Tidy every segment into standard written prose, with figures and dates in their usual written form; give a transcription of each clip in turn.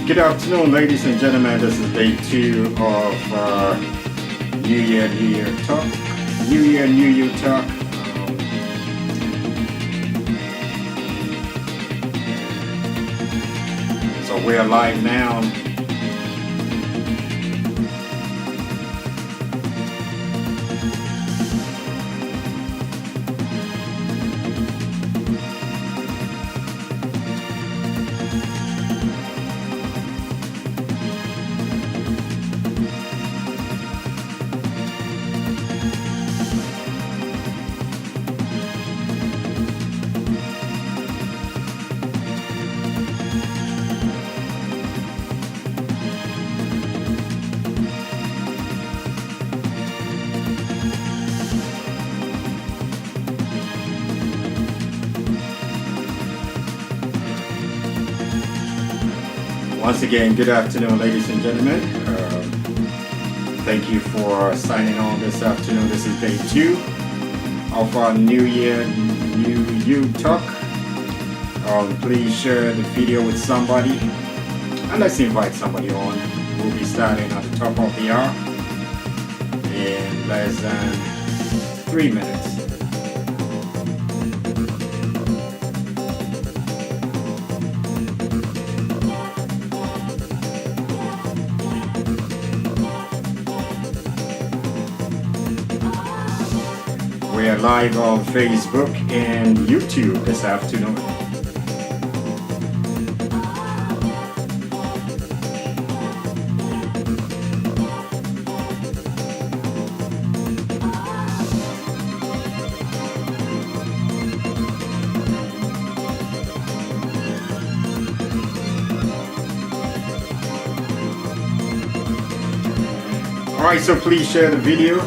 Good afternoon, ladies and gentlemen. This is day 2 of New Year Talk. New Year Talk. So we're live now. Once again, good afternoon, ladies and gentlemen. Thank you for signing on this afternoon. This is day 2 of our New Year Talk. Please share the video with somebody and let's invite somebody on. We'll be starting at the top of the hour in less than 3 minutes. We are live on Facebook and YouTube this afternoon. Alright, so please share the video,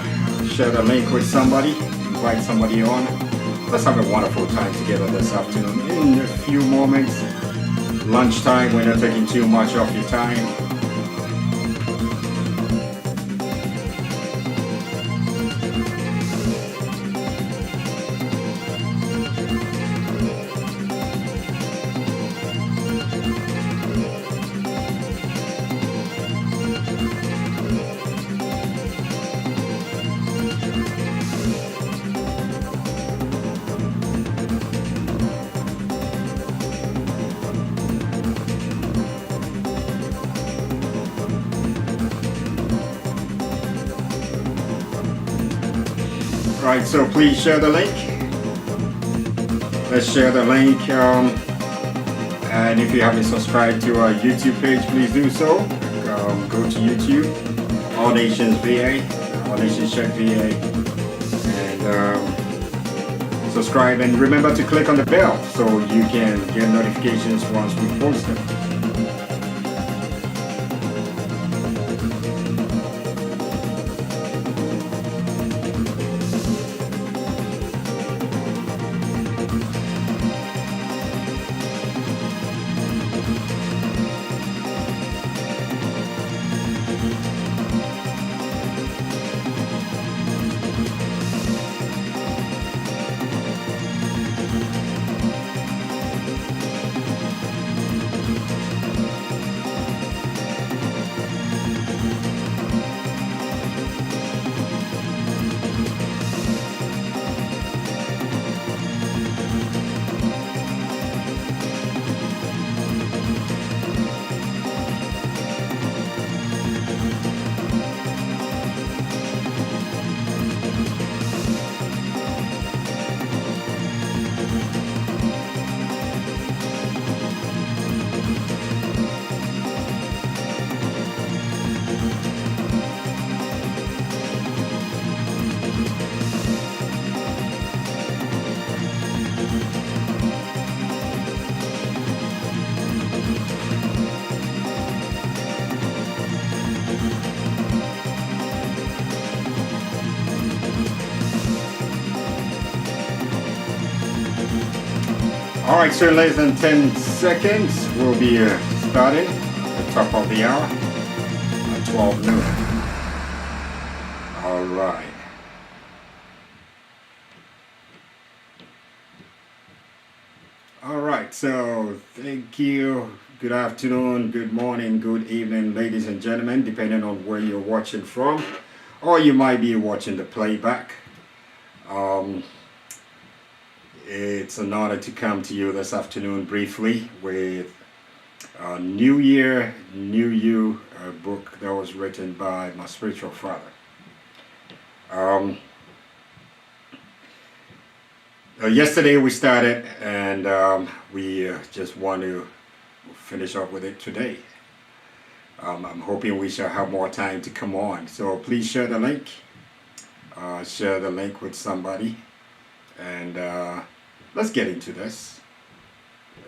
share the link with somebody. Invite somebody on. Let's have a wonderful time together this afternoon. In a few moments, lunchtime, we're not taking too much of your time. Right, so please share the link. Let's share the link. And if you haven't subscribed to our YouTube page, please do so. Go to YouTube, All Nations VA, All Nations Check VA, and subscribe. And remember to click on the bell so you can get notifications once we post them. Alright, so in less than 10 seconds, we'll be starting at the top of the hour at 12 noon. Alright. All right, so thank you. Good afternoon, good morning, good evening, ladies and gentlemen, depending on where you're watching from, or you might be watching the playback. Um, it's an honor to come to you this afternoon briefly with New Year, New You, a book that was written by my spiritual father. Yesterday we started, and we just want to finish up with it today. I'm hoping we shall have more time to come on. So please share the link. Share the link with somebody, and let's get into this.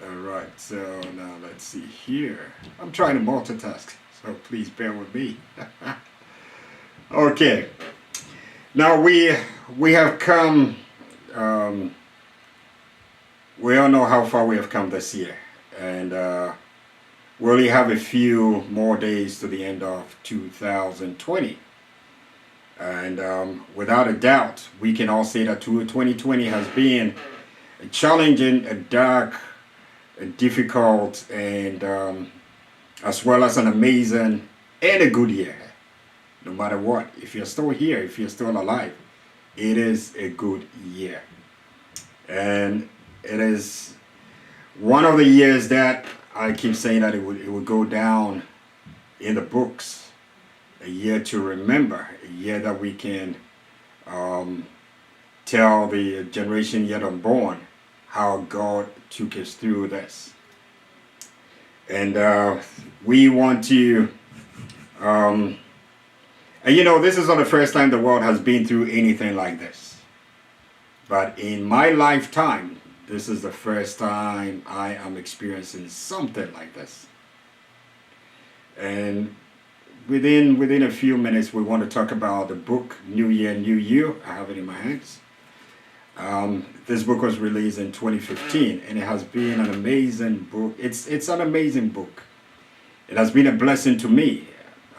All right. So now let's see here. I'm trying to multitask, so please bear with me. Okay. Now we have come. We all know how far we have come this year, and we only have a few more days to the end of 2020. And without a doubt, we can all say that 2020 has been a challenging, a dark, a difficult, and as well as an amazing and a good year. No matter what, if you're still here, if you're still alive, it is a good year. And it is one of the years that I keep saying that it would go down in the books. A year to remember, a year that we can tell the generation yet unborn how God took us through this. And we want to, and you know, this is not the first time the world has been through anything like this. But in my lifetime, this is the first time I am experiencing something like this. And within a few minutes, we want to talk about the book, New Year, New You. I have it in my hands. This book was released in 2015, and it has been an amazing book. It's an amazing book. It has been a blessing to me.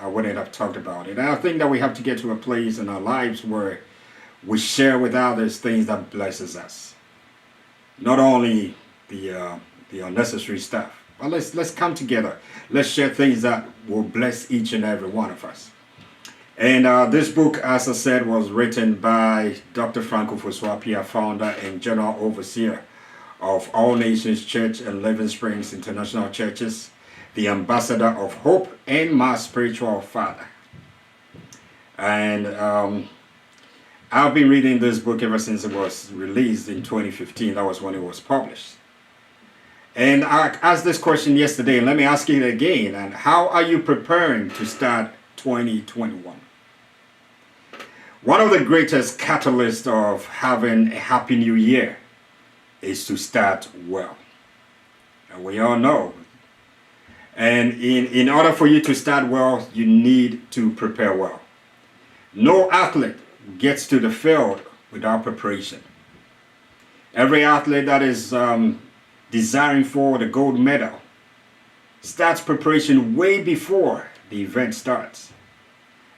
I wouldn't have talked about it. And I think that we have to get to a place in our lives where we share with others things that blesses us. Not only the unnecessary stuff, but let's come together. Let's share things that will bless each and every one of us. And this book, as I said, was written by Dr. Ofosu-Appiah, founder and general overseer of All Nations Church and Living Springs International Churches, the ambassador of hope and my spiritual father. And I've been reading this book ever since it was released in 2015. That was when it was published. And I asked this question yesterday, and let me ask it again. And how are you preparing to start 2021? One of the greatest catalysts of having a happy new year is to start well. And we all know. And in order for you to start well, you need to prepare well. No athlete gets to the field without preparation. Every athlete that is desiring for the gold medal starts preparation way before the event starts.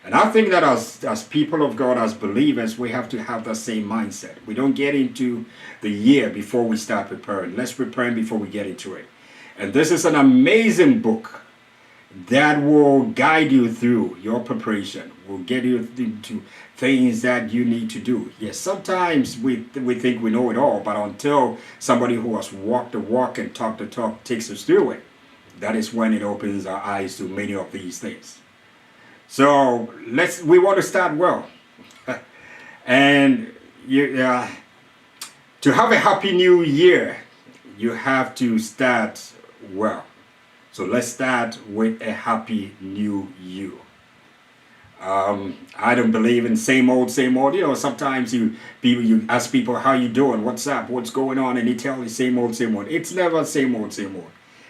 And I think that as people of God, as believers, we have to have the same mindset. We don't get into the year before we start preparing. Let's prepare before we get into it. And this is an amazing book that will guide you through your preparation, will get you into things that you need to do. Yes, sometimes we think we know it all, but until somebody who has walked the walk and talked the talk takes us through it, that is when it opens our eyes to many of these things. So we want to start well. And to have a happy new year, you have to start well. So let's start with a happy new you. I don't believe in same old. You know, sometimes you ask people, how you doing, what's up, what's going on, and they tell you same old. It's never same old.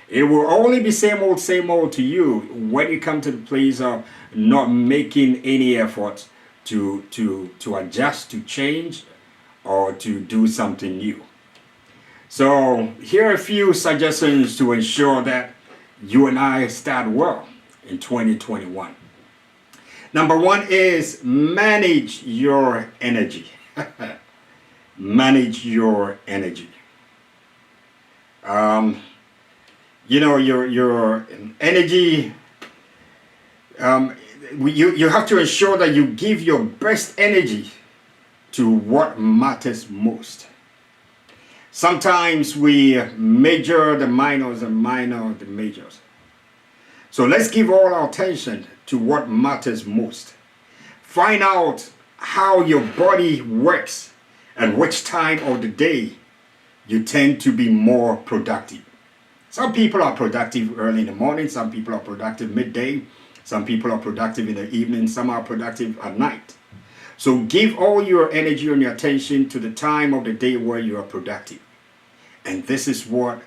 It will only be same old to you when you come to the place of not making any effort to adjust, to change, or to do something new. So here are a few suggestions to ensure that you and I start well in 2021. Number one is manage your energy. Manage your energy. Your energy. You have to ensure that you give your best energy to what matters most. Sometimes we major the minors and minor the majors. So let's give all our attention to what matters most. Find out how your body works and which time of the day you tend to be more productive. Some people are productive early in the morning, some people are productive midday, some people are productive in the evening, some are productive at night. So give all your energy and your attention to the time of the day where you are productive. And this is what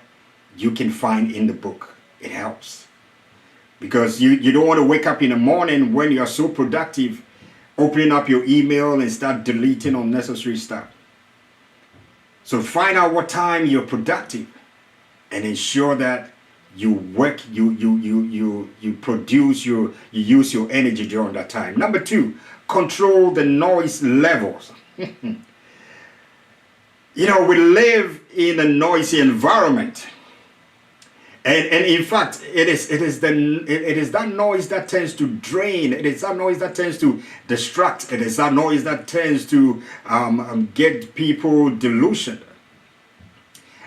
you can find in the book. It helps. Because you don't want to wake up in the morning when you are so productive, opening up your email and start deleting unnecessary stuff. So find out what time you're productive and ensure that you work, you produce, you use your energy during that time. Number 2, control the noise levels. We live in a noisy environment. And in fact, it is that noise that tends to drain. It is that noise that tends to distract. It is that noise that tends to get people delusioned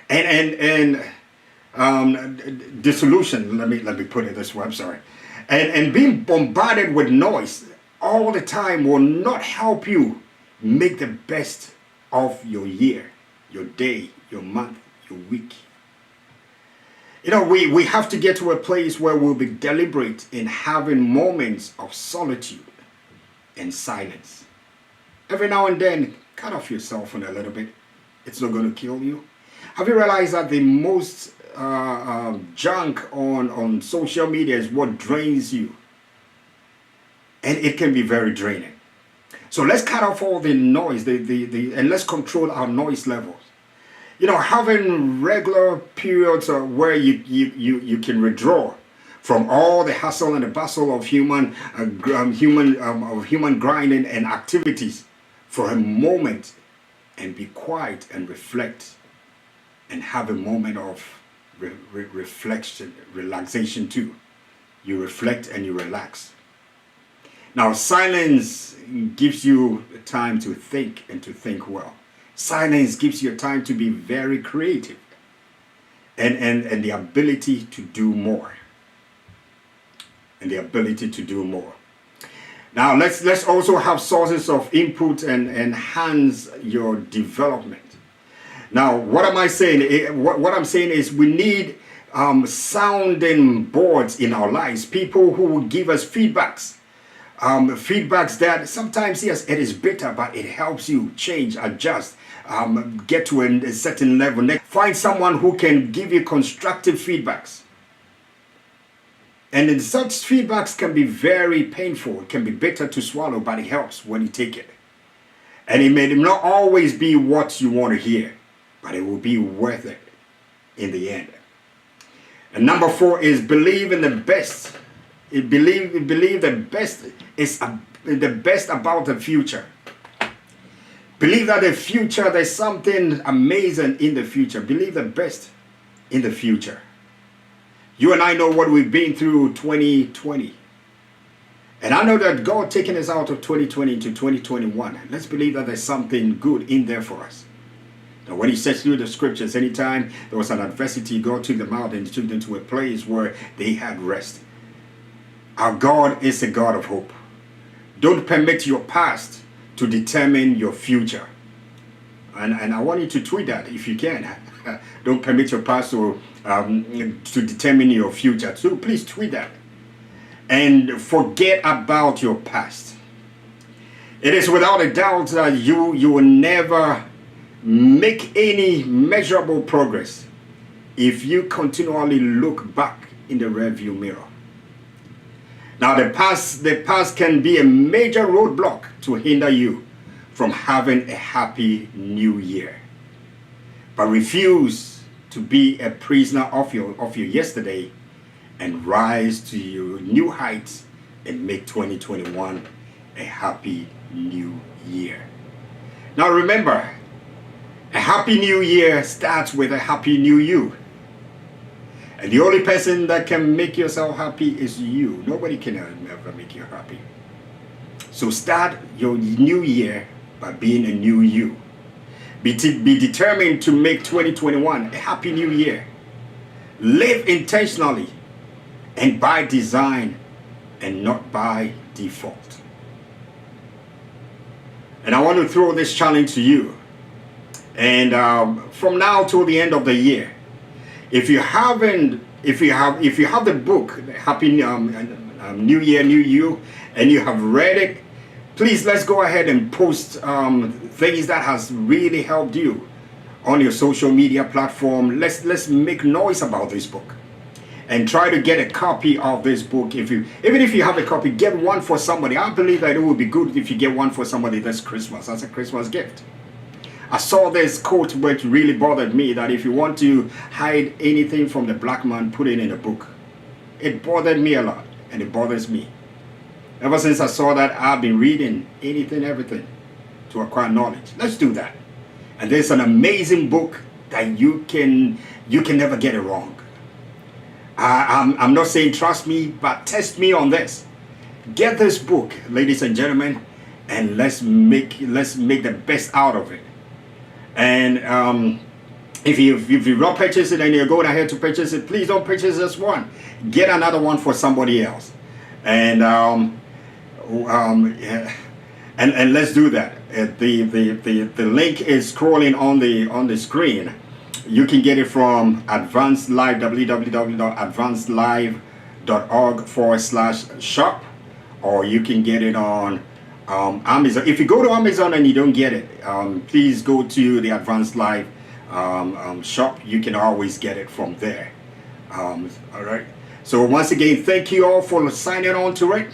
and dissolution. Let me put it this way. I'm sorry. And being bombarded with noise all the time will not help you make the best of your year, your day, your month, your week. We have to get to a place where we'll be deliberate in having moments of solitude and silence. Every now and then, cut off your cell phone a little bit. It's not going to kill you. Have you realized that the most junk on social media is what drains you? And it can be very draining. So let's cut off all the noise and let's control our noise levels. Having regular periods where you can withdraw from all the hustle and the bustle of human grinding and activities for a moment and be quiet and reflect and have a moment of reflection, relaxation too. You reflect and you relax. Now, silence gives you time to think and to think well. Silence gives you time to be very creative and the ability to do more. And the ability to do more. Now let's also have sources of input and enhance your development. Now, what am I saying? What I'm saying is we need sounding boards in our lives, people who will give us feedbacks. Feedbacks that sometimes, yes, it is bitter, but it helps you change, adjust, get to a certain level. Find someone who can give you constructive feedbacks. And such feedbacks can be very painful. It can be bitter to swallow, but it helps when you take it. And it may not always be what you want to hear, but it will be worth it in the end. And number 4 is believe in the best. Believe the best is the best about the future. Believe that the future, there's something amazing in the future. Believe the best in the future. You and I know what we've been through 2020. And I know that God taking us out of 2020 into 2021. Let's believe that there's something good in there for us. Now, when he says through the scriptures, anytime there was an adversity, God took them out and took them to a place where they had rest. Our God is a God of hope. Don't permit your past to determine your future. And I want you to tweet that if you can. Don't permit your past to determine your future. So please tweet that. And forget about your past. It is without a doubt that you will never make any measurable progress if you continually look back in the rearview mirror. Now, the past can be a major roadblock to hinder you from having a happy new year. But refuse to be a prisoner of your yesterday and rise to your new heights and make 2021 a happy new year. Now remember, a happy new year starts with a happy new you. And the only person that can make yourself happy is you. Nobody can ever make you happy. So start your new year by being a new you. Be determined to make 2021 a happy new year. Live intentionally and by design and not by default. And I want to throw this challenge to you. And from now till the end of the year, if you have the book Happy New Year, New You, and you have read it, please let's go ahead and post things that has really helped you on your social media platform. Let's make noise about this book and try to get a copy of this book. Even if you have a copy, get one for somebody. I believe that it would be good if you get one for somebody this Christmas as a Christmas gift. I saw this quote which really bothered me, that if you want to hide anything from the black man, put it in a book. It bothered me a lot, and it bothers me. Ever since I saw that, I've been reading anything, everything to acquire knowledge. Let's do that. And there's an amazing book that you can never get it wrong. I'm not saying trust me, but test me on this. Get this book, ladies and gentlemen, and let's make the best out of it. And if you don't purchase it and you're going ahead to purchase it, please don't purchase this one. Get another one for somebody else. And and let's do that. The link is scrolling on the screen. You can get it from Advanced Live, www.advancedlive.org/shop, or you can get it on Amazon. If you go to Amazon and you don't get it, please go to the Advanced Live shop. You can always get it from there. All right. So once again, thank you all for signing on to it.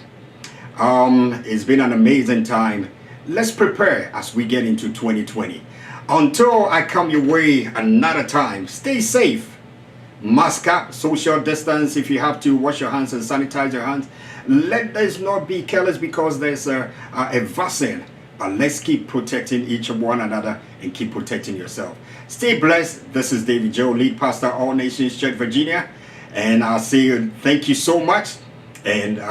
It's been an amazing time. Let's prepare as we get into 2020. Until I come your way another time, stay safe. Mask up, social distance. If you have to, wash your hands and sanitize your hands. Let us not be careless because there's a vaccine. But let's keep protecting each of one another and keep protecting yourself. Stay blessed. This is David Joe, lead pastor, All Nations Church, Virginia. And I'll say thank you so much. And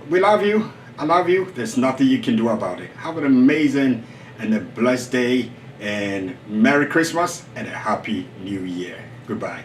we love you. I love you. There's nothing you can do about it. Have an amazing and a blessed day. And Merry Christmas and a Happy New Year. Goodbye.